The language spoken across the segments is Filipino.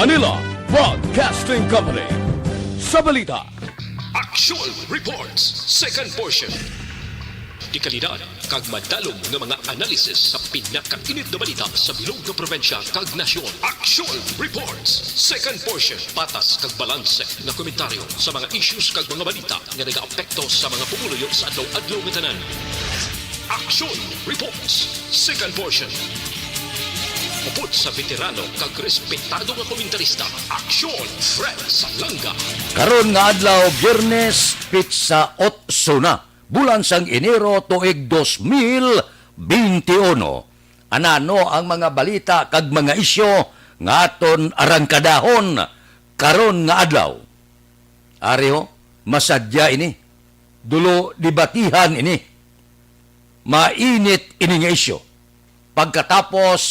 Manila Broadcasting Company. Sa balita, Actual Reports, second portion. Di kalidad, kag madalong ng mga analisis sa pinakainit na balita sa bilog na probensya kag nasyon. Actual Reports, second portion. Patas kag balanse na komentaryo sa mga issues kag mga balita nga nag-aapekto sa mga pumuluyo sa adlaw-adlaw nga tanan. Actual Reports, second portion. Upod sa veterano kag respetado nga komentarista, Aksyon Fred Salanga. Karon nga adlaw Biyernes pitsa 8 na bulan sang Enero tuig 2021. Anano ang mga balita kag mga isyo nga aton arangkadahon karon nga adlaw. Ariho, masadya ini. Dulo dibatihan ini. Mainit ini nga isyo. Pagkatapos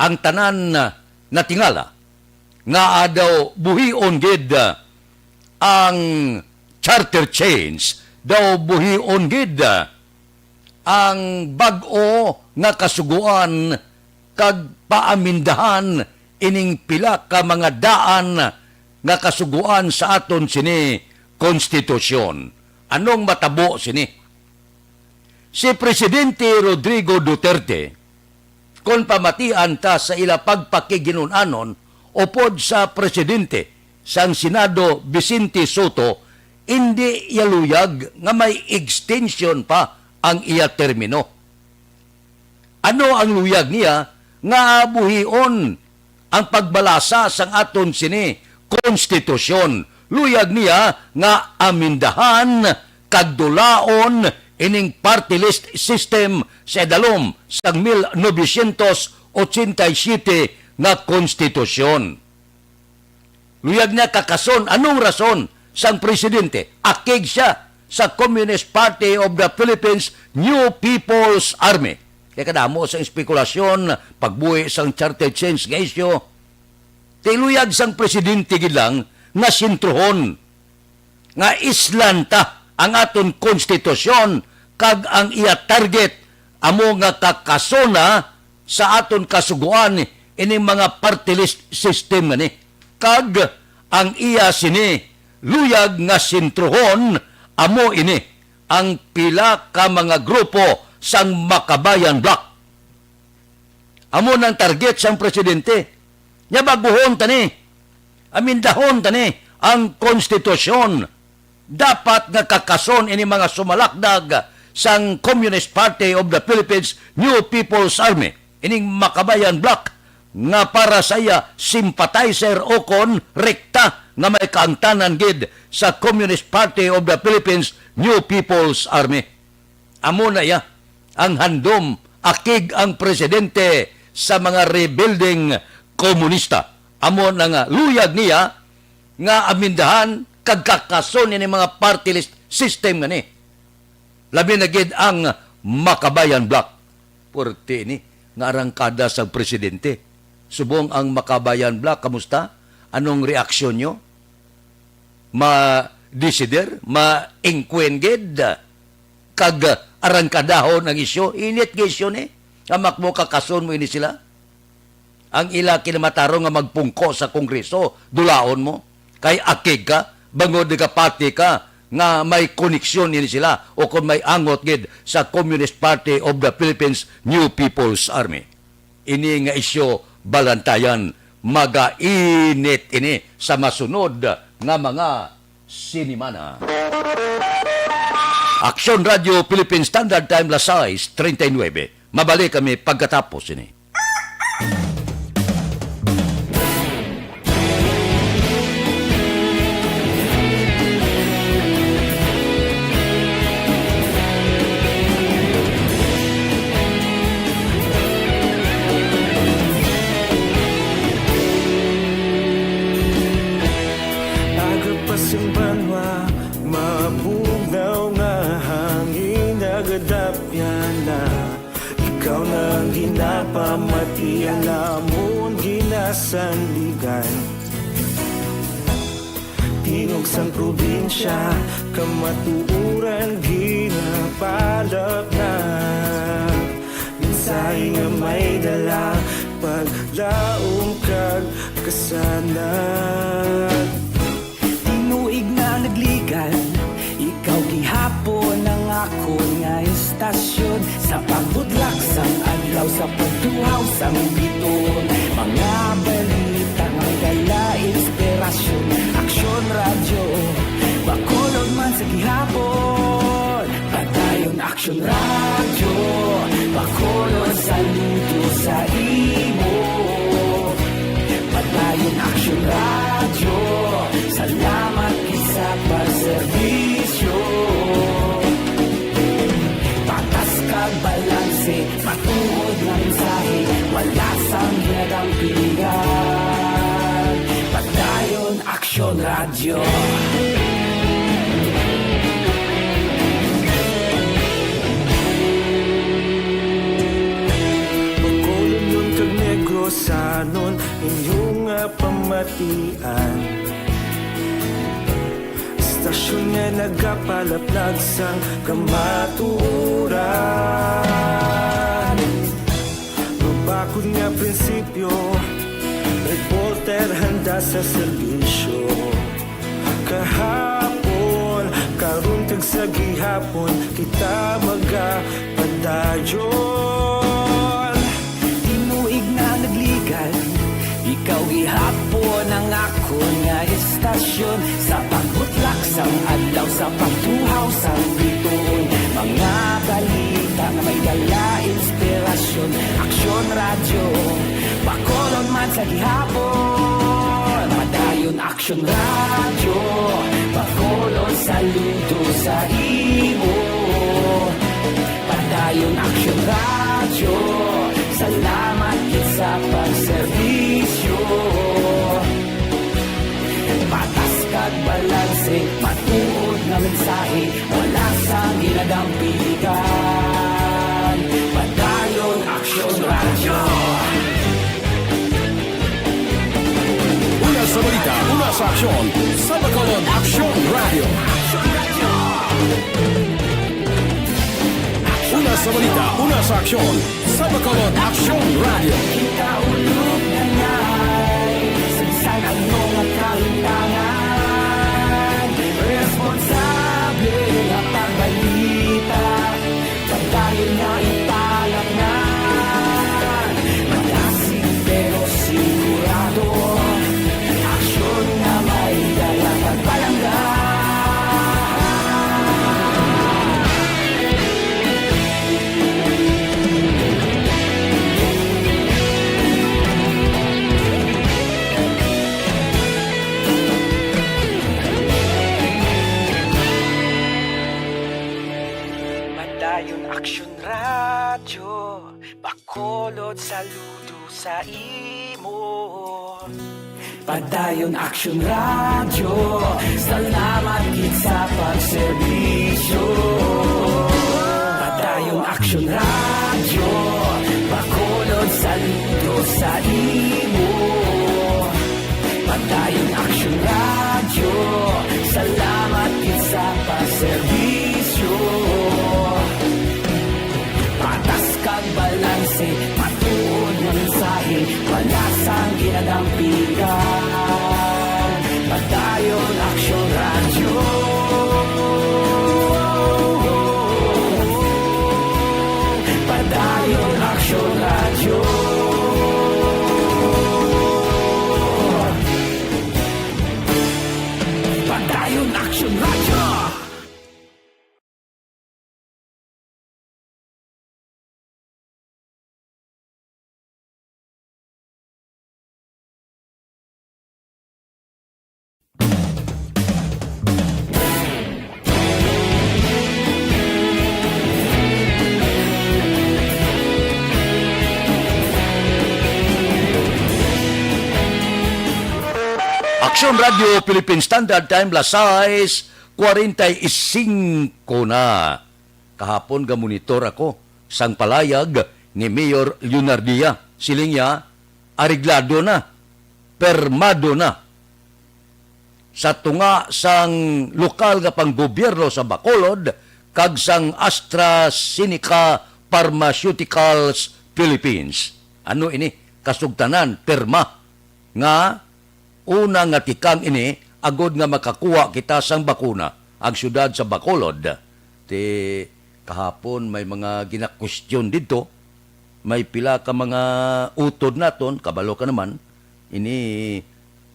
ang tanan na tingala nga daw buhion gid ang charter change, daw buhion gid ang bag-o nga kasuguan kag paamindahan ining pila ka mga daan nga kasuguan sa aton sini konstitusyon. Anong matabo sini? Si Presidente Rodrigo Duterte kung pamatian ta sa ila pagpakiginunanon upod sa presidente sang Senado Vicente Soto, hindi yaluyag nga may extension pa ang iya termino. Ano ang luyag niya nga buhion ang pagbalasa sang aton sini konstitusyon? Luyag niya nga amindahan kagdulaon ining party list system sa dalom sa 1987 nga konstitusyon. Luyag niya kakason. Anong rason sang presidente? Akig siya sa Communist Party of the Philippines New People's Army. Kaya kadamo sa espekulasyon, pagbuhi sang charter change nga isyo, tiluyag sang presidente gilang na sintruhon nga islanta ang aton konstitusyon kag ang iya target amo nga kakasona sa aton kasuguan ini mga party list system nga ni. Kag ang iya sini luyag nga sintruhon amo ini ang pila ka mga grupo sang Makabayan Bloc. Amo nang target sang presidente. Nya baguhon tani, amindahon tani ang konstitusyon. Dapat nga kakason ini mga sumalakdag sang Communist Party of the Philippines New People's Army, ining Makabayan Bloc, nga para sa iya sympathizer o kon rekta nga may kaangtanan gid sa Communist Party of the Philippines New People's Army. Amo na ya ang handom akig ang presidente sa mga rebuilding komunista. Amo na nga luyag niya nga amindahan kag kakason ini mga party list system nga ni. Labi na gid ang Makabayan Bloc. Porte ni nga arangkada sa presidente. Subong ang Makabayan Bloc, kamusta? Anong reaksyon nyo? Ma-desider? Ma-ingkwen gid? Kag arangkadahon ang isyo? Init gid isyo ni? Kamak mo kakason mo ini sila? Ang ila kinamataro nga magpungko sa kongreso, dulaon mo? Kay akig ka? Bangod ka pati ka? Nga may koneksyon ini sila o kung may angot gid sa Communist Party of the Philippines New People's Army. Ini nga isyo balantayan magainit ini sa masunod nga mga sinimana. Aksyon Radio Philippine Standard Time las 6:39. Mabalik kami pagkatapos ini. Ikaw nang ginapamati, alamon ginasandigan. Tingog sang probinsya, kamatuuran ginapalap na. Minsay nga may dala, paglaong kag kasanan. Tinuig na nagligan, ikaw gihapon ang ako nga istasyon. Sa pagbudlak sang adlaw, sa pagtuhaw sang biton, mga balita nga may dala inspirasyon. Aksyon radyo, bakulog man sa gihapon. Padayon aksyon radyo, bakulog saludo sa imo. Padayon aksyon radyo, salamat sa pagserbisyo. Patas kag balanse, matuod na mensahe, wala sang ginadang pilihan. Padayon aksyon radyo. Bakulong nun kag negros sanon inyong pamatian. Istasyon nga nagapalaplag sang kamaturan. Mabakod nga prinsipyo, reporter handa sa serbisyo. Kahapon, karon kag sa gihapon, kita magapadayon. Tinuig na nagligan, ikaw gihapon ang ako nga istasyon. Sa pagbutlak sang adlaw, sa pagtuhaw sang biton, mga balita nga may dala inspirasyon. Aksyon radyo, bakolon man sa gihapon. Padayon aksyon radyo, bakolon saludo sa imo. Padayon aksyon radyo, salamat sa pagserbisyo. Patas kag balanse, matuod na mensahe, wala sang ginadang pilihan. Padayon aksyon radyo. Una sa balita, una sa aksyon, sa Bacolod Aksyon Radio. Una sa balita, una sa aksyon, sa Bacolod Aksyon Radio. Ikaulog na na'y sansan ang mga kalintangan. Responsable na pagbalita, pagdayon na ipalaknan. Matasig pero sigurado, aksyon na may dalang pagpalanggan. Padayon aksyon radyo, bakolod saludo sa imo. Padayon aksyon radyo, salamat gid sa pagserbisyo. Padayon aksyon radyo, bakolod saludo sa imo. Padayon aksyon radyo, salamat gid sa pagserbisyo. Patas kag balanse, matuod na mensahe, wala sang ginadang pilihan. Padayon aksyon radyo. Padayon aksyon radyo. Padayon aksyon radyo. Aksyon Radio Philippine Standard Time, las 6:45 na. Kahapon gamonitor ako sang palayag ni Mayor Leonardia. Siling niya, ariglado na, permado na. Sa tunga sang lokal nga panggobyerno sa Bacolod, kag sang AstraZeneca Pharmaceuticals Philippines. Ano ini? Kasugtanan, perma. nga una nga tikang ini agod nga makakuha kita sang bakuna ang syudad sa Bacolod. Ti kahapon may mga gina-question dito, may pila ka mga utod naton, kabalo ka naman, ini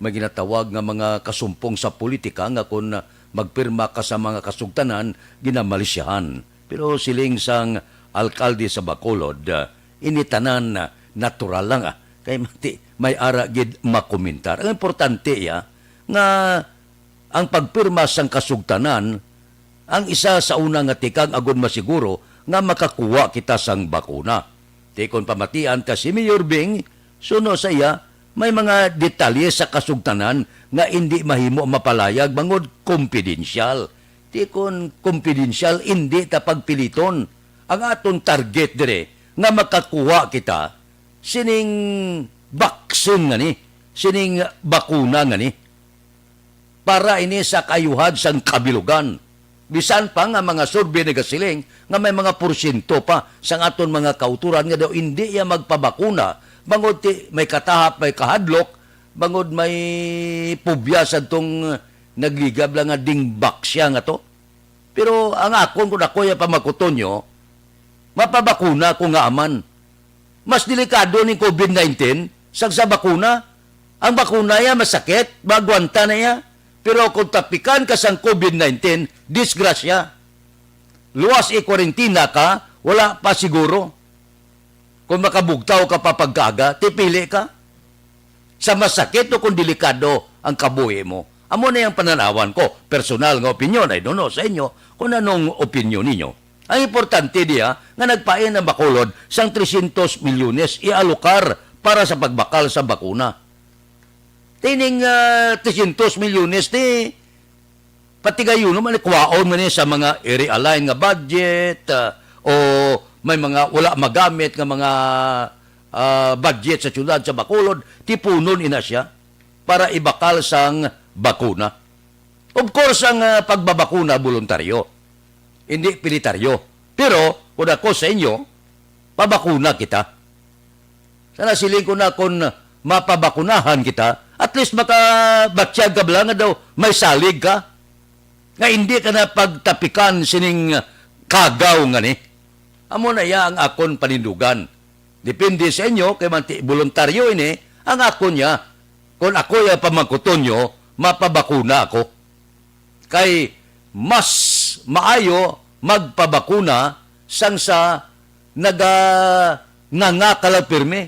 may ginatawag nga mga kasumpong sa politika nga kung magpirma ka sa mga kasugtanan, ginamalisyahan. Pero siling sang alkalde sa Bacolod, initanan natural lang kay may ara gid makomentar. Ang importante nga ang pagpirma sang kasugtanan ang isa sa una nga tikang agud masiguro nga makakuha kita sang bakuna. Tikon pamatian ka si Mayor Bing, suno sa iya may mga detalye sa kasugtanan nga hindi mahimo mapalayag bangod confidential. Tikon confidential hindi ta pagpiliton. Ang aton target dire nga makakuha kita sining vaccine nga ni, sining bakuna nga ni, para ini sa kayuhad sang kabilugan. Bisan pa nga mga survey na gasiling nga may mga porsyento pa sang aton mga kauturan nga daw hindi magpabakuna bangod may katahap, may kahadlok, bangod may pubya sa itong nagligab lang nga dingbak siya nga to. Pero ang akon kung ako pa makuton mapabakuna ko nga aman. Mas delikado ni COVID-19 sa bakuna. Ang bakuna masakit, magwanta na ya. Pero kung tapikan ka sa COVID-19, disgrasya. Luwas i-quarantina ka, wala pa siguro. Kung makabugtaw ka pa pagkaga, tipili ka. Sa masakit o kung delikado ang kabuhi mo. Amo na yung pananawan ko. Personal nga opinion, I don't know sa inyo kung anong opinion ninyo. Ang importante diya nga nagpain ng Bacolod sang 300 milyones ialokar para sa pagbakal sa bakuna. Tining 300 milyones pati gayon naman ikwaon man sa mga i-realign nga budget o may mga wala magamit nga mga budget sa syudad sa Bacolod, tipunon ina siya para ibakal sang bakuna. Of course, ang pagbabakuna voluntaryo. Hindi pilitaryo. Pero, kung ako sa inyo, pabakuna kita. Sana siling ko na kung mapabakunahan kita, at least makabatsyag ka lang nga daw, may salig ka. Nga hindi ka na pagtapikan sining kagaw nga ni. Amo na ya ang akon panindugan. Depende sa inyo, kay manti voluntaryo ini, ang akon niya, kung ako yung pamangkuton nyo, mapabakuna ako. Kay mas maayo magpabakuna sang sa nga ka lang pirmi.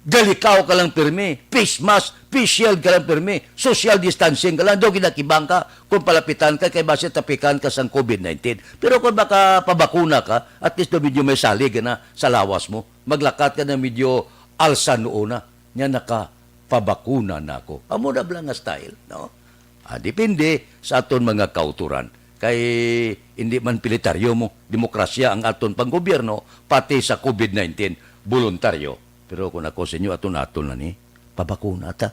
Galikaw ka lang pirmi. Face mask, face shield ka lang pirmi. Social distancing ka lang. Doon kinakibang ka kung palapitan ka kay base tapikan ka sang COVID-19. Pero kung baka pabakuna ka, at least do medyo may salig na sa lawas mo. Maglakat ka na medyo alsa noon na. Nga nakapabakuna na ako. Amo na blang nga style, no? Depende sa aton mga kauturan. Kay hindi man pilitaryo mo, demokrasya ang aton panggobyerno, pati sa COVID-19, voluntaryo. Pero kung ako sa inyo, aton-aton na ni, pabakuna ta.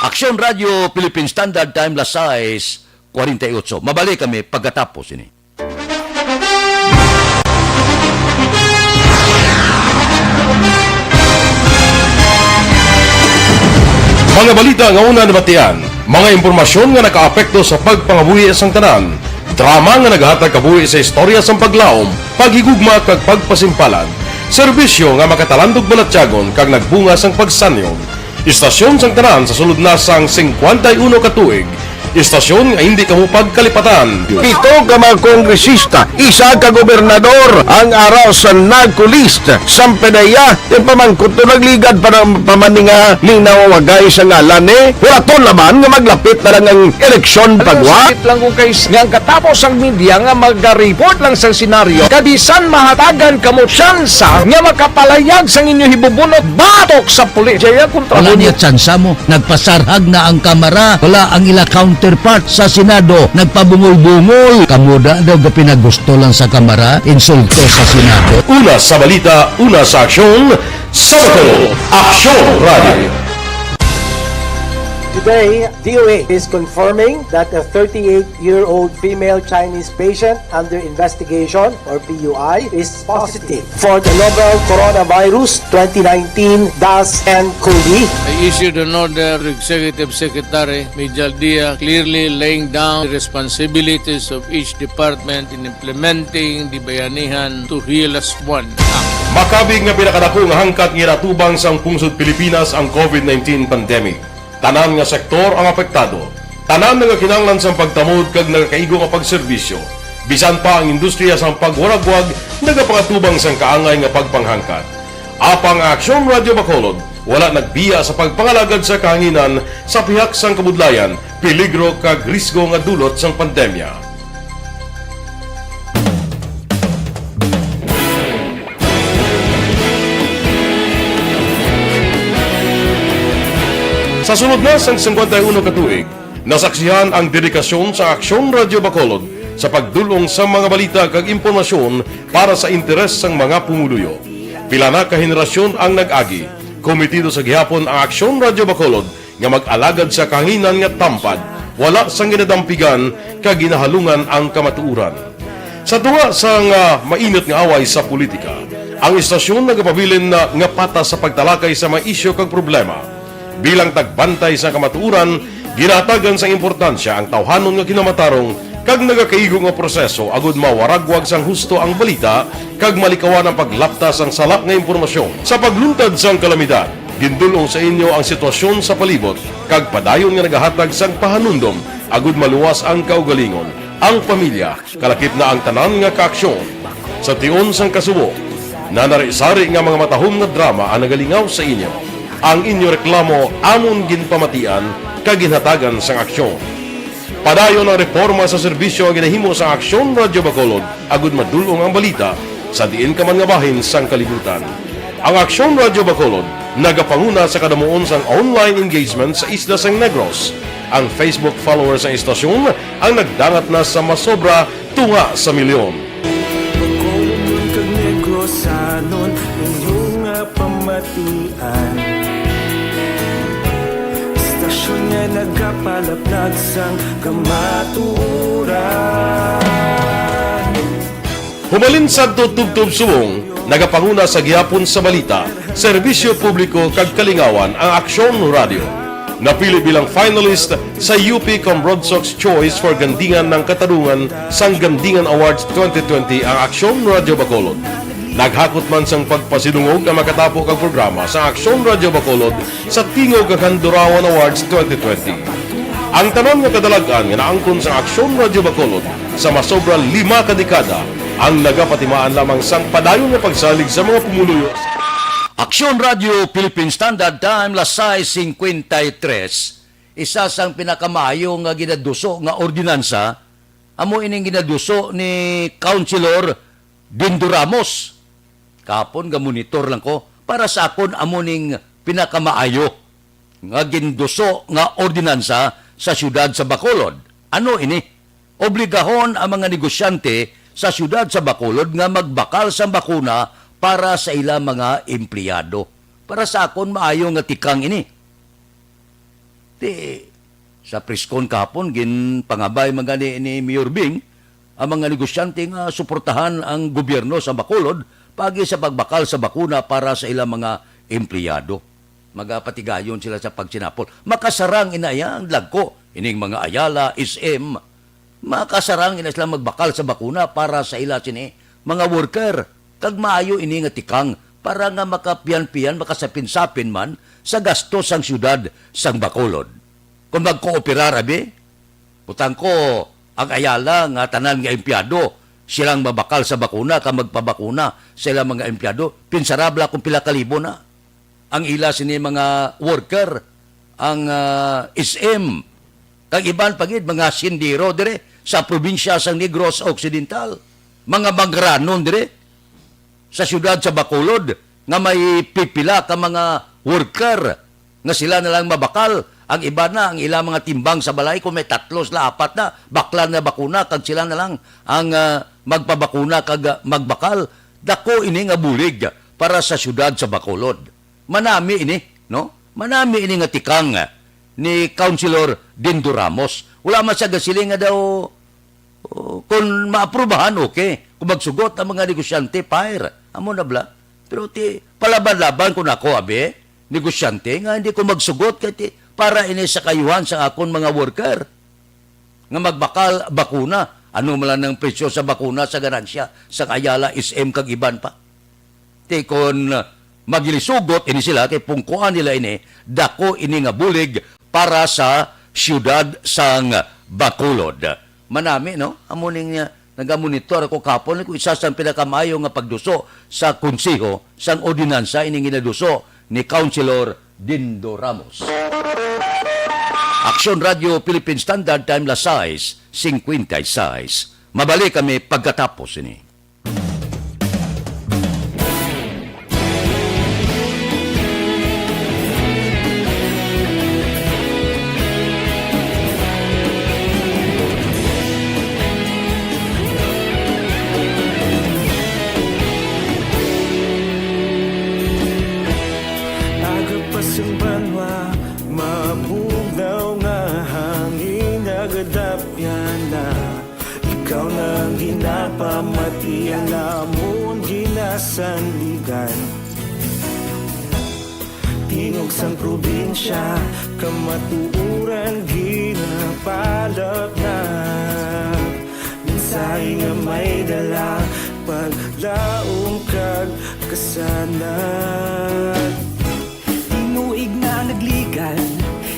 Aksyon Radio Philippine Standard Time, las 6:48. Mabalik kami pagkatapos ini. Mga balita nga una nabatian, mga impormasyon nga nakaapekto sa pagpangabuhi sang tanan, drama nga naghatag kabuhi sa istorya sang paglaom, paghigugma kag pagpasimpalan, serbisyo nga makatalandog balatyagon kag nagbunga sang pagsanyog, istasyon sang tanan sa sulod na sang 51 ka tuig, istasyon nga hindi kamupag kalipatan. Pito ka mga kongresista, isa ka gobernador ang araw sa nagkulist sampedaya yung pamangkot to nagligad para pamaninga ning nawawagay sa ngalan wala to laban nga maglapit na lang ang eleksyon pagwa. Sakit lang kung kayo nga katapos ang media nga mag-report lang sa senaryo kabisan mahatagan kamo tsansa nga makapalayag sang inyo hibubunot batok sa pulis. Jaya kontra Wala niya tsansa mo. Nagpasarhag na ang kamera. Wala ang ila counterpart sa Senado. Nagpabungol-bungol. Kamuda daw ga pinagusto lang sa kamera. Insulto sa Senado. Una sa balita, una sa aksyon, Sabado, Aksyon Radio. Today, DOA is confirming that a 38-year-old female Chinese patient under investigation, or PUI, is positive for the novel coronavirus 2019-nCoV. I issued an order to Executive Secretary Major Dia clearly laying down the responsibilities of each department in implementing the Bayanihan to Heal as One Act. Makabig nga pinakadako nga hangkat nga natubang sang pungsod Pilipinas ang COVID-19 pandemic. Tanan nga sektor ang apektado. Tanan nga kinahanglan sang pagtamod kag nagakaigo nga pagserbisyo. Bisan pa ang industriya sang pagwaragwag nagapangatubang sang kaangay nga pagpanghangkat. Apang Aksyon Radio Bacolod wala nagbiya sa pagpangalagad sa kahanginan sa pihak sang kabudlayan, peligro kag risgo nga dulot sang pandemya. Sa sunod na sang 51 katuig, nasaksihan ang dedikasyon sa Aksyon Radio Bacolod sa pagdulong sa mga balita kag impormasyon para sa interes sang mga pumuluyo. Pila na ka henerasyon ang nag-agi, komitido sa gihapon ang Aksyon Radio Bacolod nga mag-alagad sa kahanginan nga tampad, wala sang ginadampigan kag ginahalungan ang kamatuuran. Sa tunga sang mainit nga away sa politika, ang istasyon nagapabilin na nga patas sa pagtalakay sa mga isyu kag problema. Bilang tagbantay sa kamatuuran, ginatagan sa importansya ang tawhanon nga kinamatarong kag nagakaigo nga proseso agud mawaragwag sang husto ang balita kag malikawan ang paglaptas ang salak nga impormasyon. Sa pagluntad sang kalamidad, gindulong sa inyo ang sitwasyon sa palibot kag padayon nga nagahatag sang pahanundom agud maluwas ang kaugalingon, ang pamilya, kalakip na ang tanan nga kaaksyon. Sa tion sang kasubo, nanari-sari nga mga matahom nga drama ang nagalingaw sa inyo. Ang inyo reklamo amon ginpamatian kag ginhatagan sang aksyon. Padayon ang reforma sa serbisyo ang ginahimo sa Aksyon Radio Bacolod agud madulong ang balita sa diin ka man nga bahin sang kalibutan. Ang Aksyon Radio Bacolod nagapanguna sa kadamuon sang online engagement sa isla sang Negros. Ang Facebook followers sa istasyon ang nagdangat na sa masobra tunga sa milyon. Bacolod kag Negros anon inyong pamatian. Stasyon nga nagapalaplag sang kamaturan. Humalin sa tubtub subong, nagapanguna sa gihapon sa balita, serbisyo publiko kag kalingawan ang Aksyon Radio. Napili bilang finalist sa UP Broadsox Choice for Gandingan ng Katarungan sang Gandingan Awards 2020 ang Aksyon Radio Bacolod. Naghakot man sang pagpasidungog ang makatapo kag programa sa Aksyon Radio Bacolod sa Tingog kag Handurawan Awards 2020. Ang tanon nga kadalagan nga naangkon sa Aksyon Radio Bacolod sa masobra 5 ka dekada ang nagapatimaan lamang sang padayon nga pagsalig sa mga pumuluyo. Aksyon Radio Philippine Standard Time, las 6:53. Isa sang pinakamaayo nga ginaduso nga ordinansa, amo ining ginaduso ni Councilor Dindo Ramos. Kapon ga monitor lang ko para sa akon amo ning pinakamaayo nga ginduso nga ordinansa sa syudad sa Bacolod. Ano ini? Obligahon ang mga negosyante sa syudad sa Bacolod nga magbakal sa bakuna para sa ilang mga empleyado. Para sa akon maayo nga tikang ini. Sa preskon kapon gin pangabay magani ni Mayor Bing ang mga negosyante nga suportahan ang gobyerno sa Bacolod pagi sa pagbakal sa bakuna para sa ilang mga empleyado. Magapatigayon sila sa pagsinapol. Makasarang inaya ang lagko. Ining mga Ayala, SM. Makasarang ina sila magbakal sa bakuna para sa ila sini mga worker. Kag maayo ini nga tikang para nga makapian-pian, makasapin-sapin man sa gastos sang syudad sang Bacolod. Kung magkooperar, putang ko, ang Ayala nga tanan nga empleyado, silang mabakal sa bakuna, ka magpabakuna sa ilang mga empleyado, pinsarabla kung pila kalibo na. Ang ila sini mga worker, ang SM, kag iban pagid mga sindiro dire sa probinsya sang Negros Occidental, mga magranon dire sa syudad sa Bacolod nga may pipila ka mga worker nga sila na lang mabakal. Ang iba na, ang ilang mga timbang sa balay, kung may 3 na 4 na, bakla na bakuna, kag sila na lang ang magpabakuna kag magbakal. Dako ini nga bulig para sa syudad sa Bacolod. Manami ini, no? Manami ini nga tikang ni Councilor Dindo Ramos. Wala man siya gasiling nga daw kung maaprubahan, okay. Kung magsugot ang mga negosyante, fire. Amo na bla. Pero palaban-laban ko na ako, abe, negosyante, nga hindi ko magsugot kaya para ini sa kayuhan sa akon mga worker. Nga magbakal bakuna. Ano man lang ng presyo sa bakuna sa ganansya sa Ayala, SM kag iban pa. Kung magilisugot ini sila kay pungkuan nila ini dako ini nga bulig para sa siyudad sang Bacolod. Manami no amuning nagamonitor ako kapon ko isa sa pinakamayo nga pagduso sa konseho sang ordinansa ini ginaduso ni Councilor Dindo Ramos. Aksyon Radio Philippine Standard Time las 6:56. Mabalik kami pagkatapos ini. Agapasumbanwa, mabugaw nga hangin agadapyan na. Ikaw nang ginapamatian namon ginasanligan. Tingog sang probinsya, kamatuuran ginabalak na. Minsay nga may dala, paglaong kag kasanat. Tinuig na nagligan,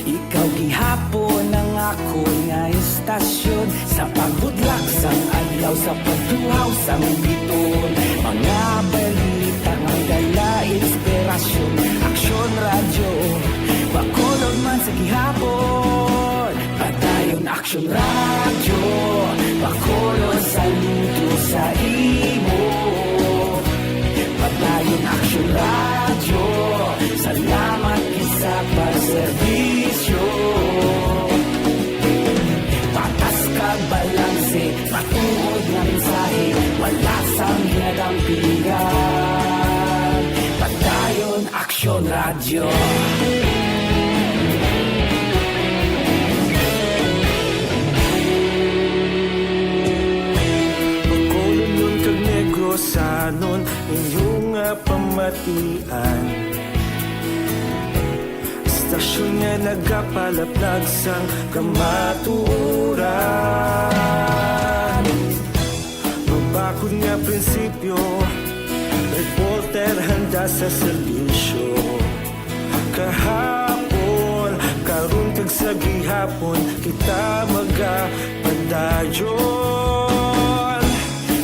ikaw gihapon ang ako nga istasyon. Sa pagbudlak sang adlaw, sa pagtuhaw sang biton. Mga balita nga dala inspirasyon. Aksyon radyo, Bacolod man sa gihapon. Padayon aksyon radyo, Bacolod saludo sa imo. Padayon aksyon radyo, salamat isa pagserbisyo. Patas kag balanse, matuod nga mensahe, wala sang hinadampingan. Padayon aksyon radyo. Bacolod nun kag Negrosanon, inyong nga pamatian. Istasyon nga nagapalaplag sang kamatuuran. Mabakod nga prinsipyo, reporter handa sa serbisyo. Kahapon, karon kag sa gihapon, kita magapadayon.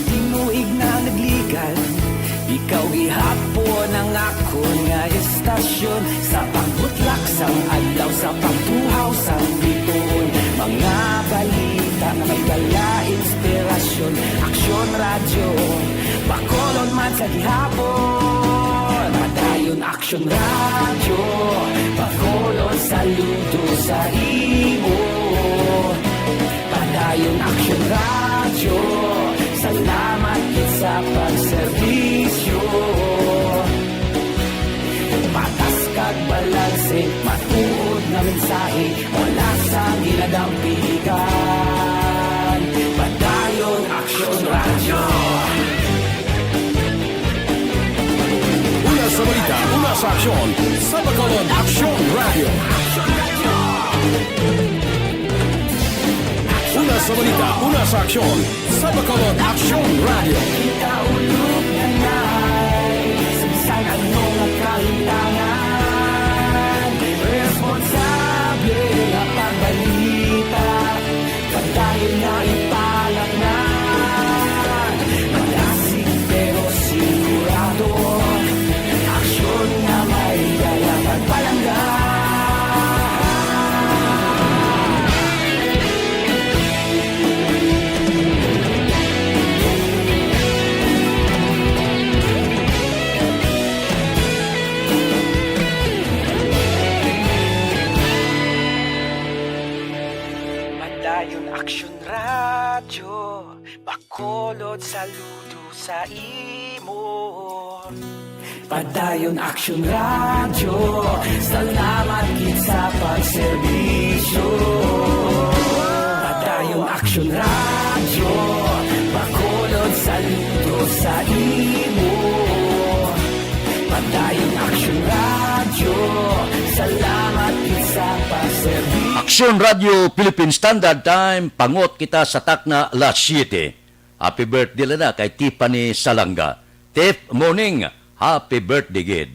Tinuig na nagligan, ikaw gihapon ang ako nga istasyon. Sa pagbutlak sang adlaw, sa pagtuhaw sang biton. Mga balita na may dala inspirasyon. Aksyon radyo, Bacolod man sa gihapon. Padayon aksyon radyo, Bacolod saludo sa imo. Padayon aksyon radyo, salamat sa pagserbisyo. Patas kag balanse, matuod na mensahe, wala sang ginadampigan. Padayon aksyon radyo. Una sa balita, una sa aksyon, sa Bacolod Aksyon Radio. Una sa balita, una sa aksyon, sa Bacolod Aksyon Radio. Kaulog na na'y sabisan anong nagkahintangan. Responsable na pagbalita, padayon na ipalak na. Malasig pero sigurado, aksyon na may dala pagpalanggan. sa imo. Padayon Action Radio, salamat gid sa pagserbisyo. Padayon Action Radio, bakolod saludo sa imo. Padayon Action Radio, salamat gid sa pagserbisyo. Aksyon Radio Philippine Standard Time, pangot kita sa takna alas 7. Happy birthday na kay Tiffany Salanga. Tiff, morning, happy birthday gid.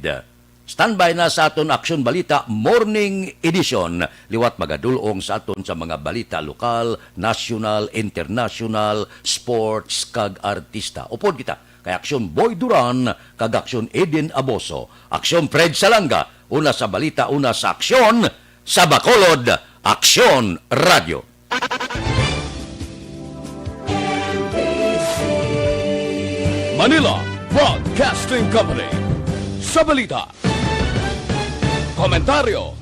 Standby na sa aton Aksyon Balita Morning Edition. Liwat magadulong sa aton sa mga balita lokal, national, international, sports, kag artista. Upod kita kay Aksyon Boy Duran, kag Aksyon Eden Aboso. Aksyon Fred Salanga, una sa balita, una sa aksyon, sa Bacolod, Aksyon Radio. Manila Broadcasting Company. Sa balita. Komentaryo,